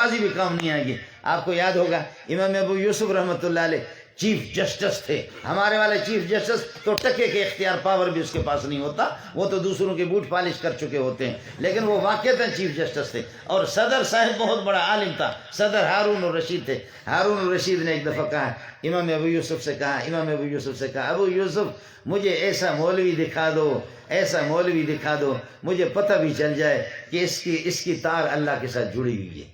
بازی بھی کام نہیں آئے گی. آپ کو یاد ہوگا امام ابو یوسف رحمۃ اللہ علیہ چیف جسٹس تھے. ہمارے والے چیف جسٹس تو ٹکے کے اختیار پاور بھی اس کے پاس نہیں ہوتا, وہ تو دوسروں کے بوٹ پالش کر چکے ہوتے ہیں, لیکن وہ واقعتاً چیف جسٹس تھے. اور صدر صاحب بہت بڑا عالم تھا, صدر ہارون الرشید تھے. ہارون الرشید نے ایک دفعہ کہا امام ابو یوسف سے, ابو یوسف مجھے ایسا مولوی دکھا دو, ایسا مولوی دکھا دو مجھے پتہ بھی چل جائے کہ اس کی تار اللہ کے ساتھ جڑی ہوئی ہے.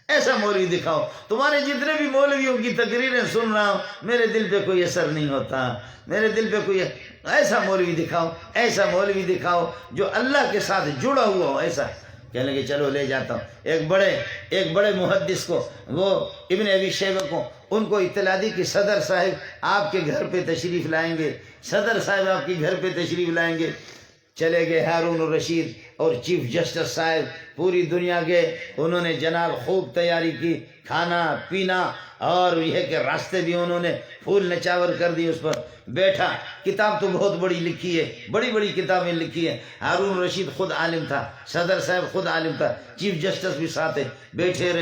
ایسا مولوی دکھاؤ. تمہارے جتنے بھی مولویوں کی تقریریں سن رہا ہوں میرے دل پہ کوئی اثر نہیں ہوتا, میرے دل پہ کوئی. ایسا مولوی دکھاؤ, ایسا مولوی دکھاؤ جو اللہ کے ساتھ جڑا ہوا ہو. ایسا کہنے لگے چلو لے جاتا ہوں. ایک بڑے محدث کو, وہ ابن ابی شیبہ کو, ان کو اطلاع دی کہ صدر صاحب آپ کے گھر پہ تشریف لائیں گے, صدر صاحب آپ کے گھر پہ تشریف لائیں گے. چلے گئے ہارون الرشید اور چیف جسٹس صاحب پوری دنیا گئے. انہوں نے جناب خوب تیاری کی, کھانا پینا, اور یہ کہ راستے بھی انہوں نے پھول نچاور کر دی. اس پر بیٹھا, کتاب تو بہت بڑی لکھی ہے, بڑی بڑی کتابیں لکھی ہیں. ہارون رشید خود عالم تھا, صدر صاحب خود عالم تھا, چیف جسٹس بھی ساتھ ہے. بیٹھے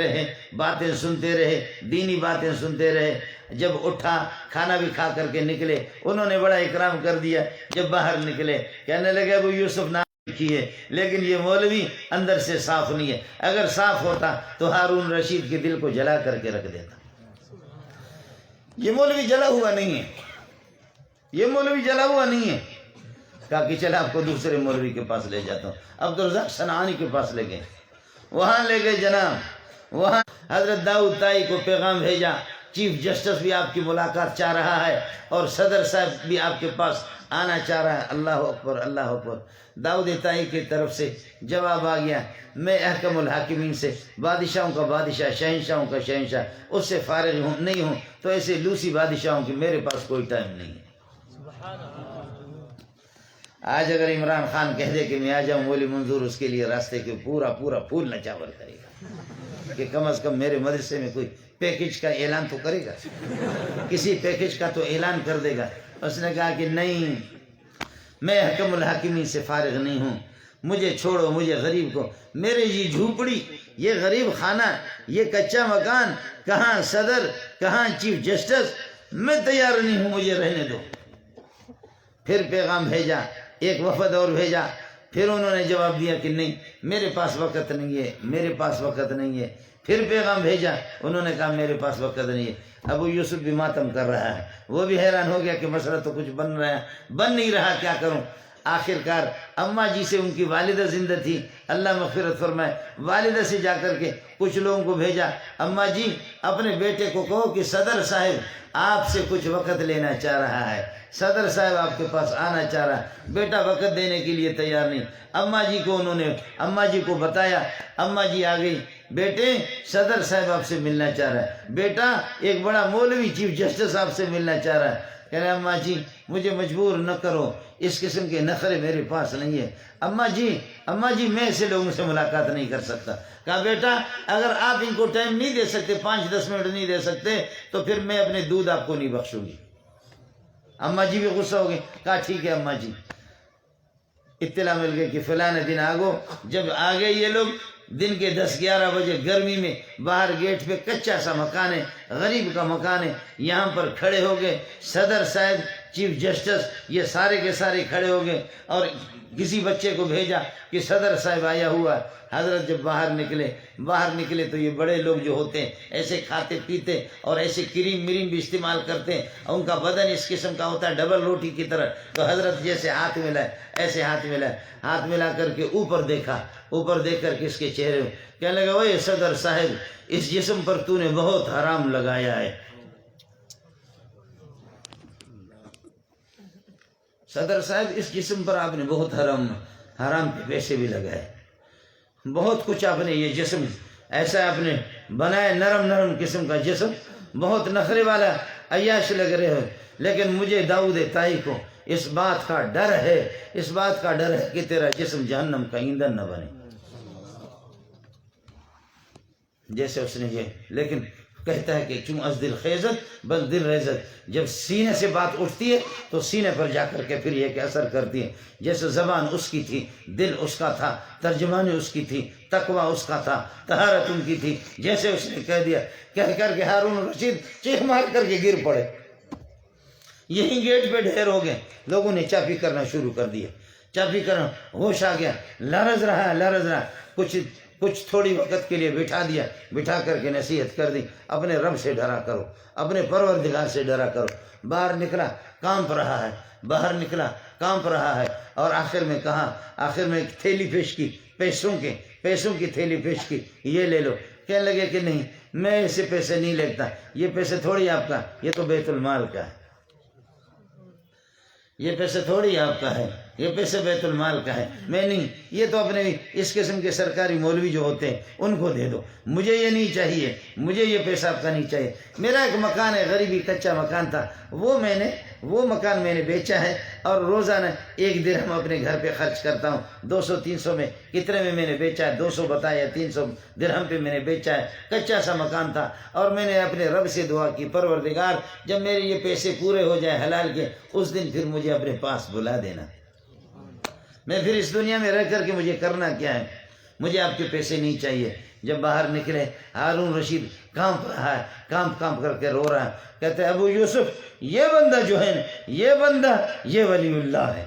رہے, باتیں سنتے رہے, دینی باتیں سنتے رہے. جب اٹھا کھانا بھی کھا کر کے نکلے, انہوں نے بڑا اکرام کر دیا. جب باہر نکلے کہنے لگے ابو یوسف نام لکھی ہے لیکن یہ مولوی اندر سے صاف نہیں ہے. اگر صاف ہوتا تو ہارون رشید کے دل کو جلا کر کے رکھ دیتا. یہ مولوی جلا ہوا نہیں ہے, یہ مولوی جلا ہوا نہیں ہے. کہا کہ چل آپ کو دوسرے مولوی کے پاس لے جاتا ہوں. عبدالرزاق صنعانی کے پاس لے گئے, وہاں لے گئے جناب. وہاں حضرت داؤد طائی کو پیغام بھیجا, چیف جسٹس بھی آپ کی ملاقات چاہ رہا ہے اور صدر صاحب بھی آپ کے پاس آنا چاہ رہا ہے. اللہ اکبر, اللہ اکبر. داؤد طائی کی طرف سے جواب آ گیا, میں احکم الحاکمین سے, بادشاہوں کا بادشاہ, شہنشاہوں کا شہنشاہ, اس سے فارغ نہیں ہوں. تو ایسے لوسی بادشاہوں کی میرے پاس کوئی ٹائم نہیں ہے. آج اگر عمران خان کہہ دے کہ میں آ جاؤں, مولی منظور اس کے لیے راستے کے پورا پھول نچاور کرے گا کہ کم از کم میرے مدرسے میں کوئی پیکج کا اعلان تو کرے گا, کسی پیکج کا تو اعلان کر دے گا. اس نے کہا کہ نہیں, میں حکم الحاکمین سے فارغ نہیں ہوں, مجھے چھوڑو, مجھے غریب کو. میرے یہ جھوپڑی, یہ غریب خانہ, یہ کچا مکان, کہاں صدر, کہاں چیف جسٹس, میں تیار نہیں ہوں, مجھے رہنے دو. پھر پیغام بھیجا, ایک وفد اور بھیجا. پھر انہوں نے جواب دیا کہ نہیں, میرے پاس وقت نہیں ہے, میرے پاس وقت نہیں ہے. پھر پیغام بھیجا, انہوں نے کہا میرے پاس وقت نہیں ہے. ابو یوسف بھی ماتم کر رہا ہے, وہ بھی حیران ہو گیا کہ مسئلہ تو کچھ بن نہیں رہا, کیا کروں. آخر کار اماں جی سے, ان کی والدہ زندہ تھی, اللہ مغفرت فرمائے, والدہ سے جا کر کے کچھ لوگوں کو بھیجا, اماں جی اپنے بیٹے کو کہو کہ صدر صاحب آپ سے کچھ وقت لینا چاہ رہا ہے, صدر صاحب آپ کے پاس آنا چاہ رہا ہے. بیٹا وقت دینے کے لیے تیار نہیں. اماں جی کو انہوں نے اماں جی کو بتایا, اماں جی آ گئی, بیٹے صدر صاحب آپ سے ملنا چاہ رہا ہے, بیٹا ایک بڑا مولوی چیف جسٹس آپ سے ملنا چاہ رہا ہے. کہہ رہے اماں جی مجھے مجبور نہ کرو, اس قسم کے نخرے میرے پاس نہیں ہے. اماں جی میں ایسے لوگوں سے ملاقات نہیں کر سکتا. کہا بیٹا اگر آپ ان کو ٹائم نہیں دے سکتے, 5-10 منٹ نہیں دے سکتے, تو پھر میں اپنے دودھ آپ کو نہیں بخشوں گی. اماں جی بھی غصہ ہو گئی. کہا ٹھیک ہے اماں جی. اطلاع مل گئی کہ فلاں دن آگو. جب آگے یہ لوگ دن کے 10-11 بجے گرمی میں, باہر گیٹ پہ کچا سا مکان ہے, غریب کا مکان ہے, یہاں پر کھڑے ہو گئے. صدر صاحب, چیف جسٹس, یہ سارے کے سارے کھڑے ہو گئے اور کسی بچے کو بھیجا کہ صدر صاحب آیا ہوا. حضرت جب باہر نکلے تو یہ بڑے لوگ جو ہوتے ہیں ایسے کھاتے پیتے اور ایسے کریم مریم بھی استعمال کرتے ہیں, اور ان کا بدن اس قسم کا ہوتا ہے ڈبل روٹی کی طرح. تو حضرت جیسے ہاتھ ملائے, ایسے ہاتھ ملا کر کے اوپر دیکھ کر کے اس کے چہرے میں کہنے لگا, اوے صدر صاحب اس جسم پر تو نے بہت حرام لگایا ہے. صدر صاحب اس جسم پر آپ نے بہت حرام کے پیسے بھی لگائے, بہت کچھ آپ نے, یہ جسم ایسا آپ نے بنایا, نرم قسم کا جسم, بہت نخرے والا عیاش لگ رہے ہو. لیکن مجھے داؤد طائی کو اس بات کا ڈر ہے کہ تیرا جسم جہنم کا ایندھن نہ بنے. جیسے اس نے یہ, لیکن کہتا ہے کہ چوں از دل خیزت بل دل ریزت، جب سینے سے بات اٹھتی ہے تو سینے پر جا کر کے پھر یہ کہ اثر کرتی ہے. جیسے زبان اس کی تھی، دل اس کا تھا، ترجمانی اس کی تھی، تقوی اس کا تھا، طہارت ان کی تھی. جیسے اس نے کہہ دیا، کہہ کر کے ہارون رشید چیخ مار کر کے گر پڑے. یہیں گیٹ پہ ڈھیر ہو گئے. لوگوں نے چاپی کرنا شروع کر دیا، چاپی کرنا، ہوش آ گیا، لرز رہا. کچھ تھوڑی وقت کے لیے بٹھا دیا، بٹھا کر کے نصیحت کر دی، اپنے رب سے ڈرا کرو، اپنے پروردگار سے ڈرا کرو. باہر نکلا کانپ رہا ہے، باہر نکلا کانپ رہا ہے. اور آخر میں کہا، آخر میں ایک تھیلی پیش کی، پیسوں کی تھیلی پیش کی، یہ لے لو. کہنے لگے کہ نہیں، میں ایسے پیسے نہیں لیتا، یہ پیسے تھوڑی آپ کا، یہ تو بیت المال کا ہے، یہ پیسے تھوڑی آپ کا ہے، یہ پیسے بیت المال کا ہے، میں نہیں، یہ تو اپنے اس قسم کے سرکاری مولوی جو ہوتے ہیں ان کو دے دو، مجھے یہ نہیں چاہیے، مجھے یہ پیسہ آپ کا نہیں چاہیے. میرا ایک مکان ہے، غریبی کچا مکان تھا، وہ مکان میں نے بیچا ہے اور روزانہ 1 درہم اپنے گھر پہ خرچ کرتا ہوں. 200-300 میں کتنے میں نے بیچا ہے، 200 بتایا، 300 درہم پہ میں نے بیچا ہے. کچا سا مکان تھا اور میں نے اپنے رب سے دعا کی، پروردگار جب میرے یہ پیسے پورے ہو جائے حلال کے، اس دن پھر مجھے اپنے پاس بلا دینا. میں پھر اس دنیا میں رہ کر کے مجھے کرنا کیا ہے، مجھے آپ کے پیسے نہیں چاہیے. جب باہر نکلے، ہارون رشید کانپ رہا ہے، کانپ کر کے رو رہا ہے. کہتے ہیں ابو یوسف، یہ بندہ جو ہے نا، یہ بندہ یہ ولی اللہ ہے،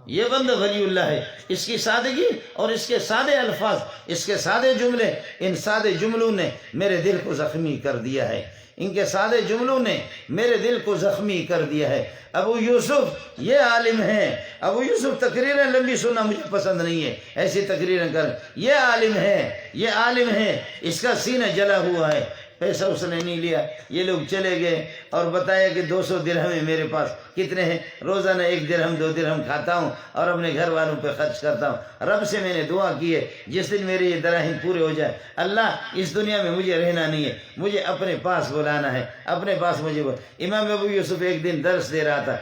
یہ بندہ ولی اللہ ہے. اس کی سادگی اور اس کے سادے الفاظ، اس کے سادے جملے، ان سادے جملوں نے میرے دل کو زخمی کر دیا ہے، ان کے سادے جملوں نے میرے دل کو زخمی کر دیا ہے. ابو یوسف یہ عالم ہیں. ابو یوسف تقریریں لمبی سننا مجھے پسند نہیں ہے، ایسی تقریریں کر. یہ عالم ہے، یہ عالم ہے، اس کا سینہ جلا ہوا ہے. پیسہ اس نے نہیں لیا. یہ لوگ چلے گئے اور بتایا کہ 200 درہم ہے میرے پاس. کتنے ہیں؟ روزانہ 1 درہم 2 درہم کھاتا ہوں اور اپنے گھر والوں پہ خرچ کرتا ہوں. رب سے میں نے دعا کی ہے، جس دن میرے یہ دراہم پورے ہو جائے، اللہ اس دنیا میں مجھے رہنا نہیں ہے، مجھے اپنے پاس بلانا ہے، اپنے پاس مجھے امام ابو یوسف ایک دن درس دے رہا تھا.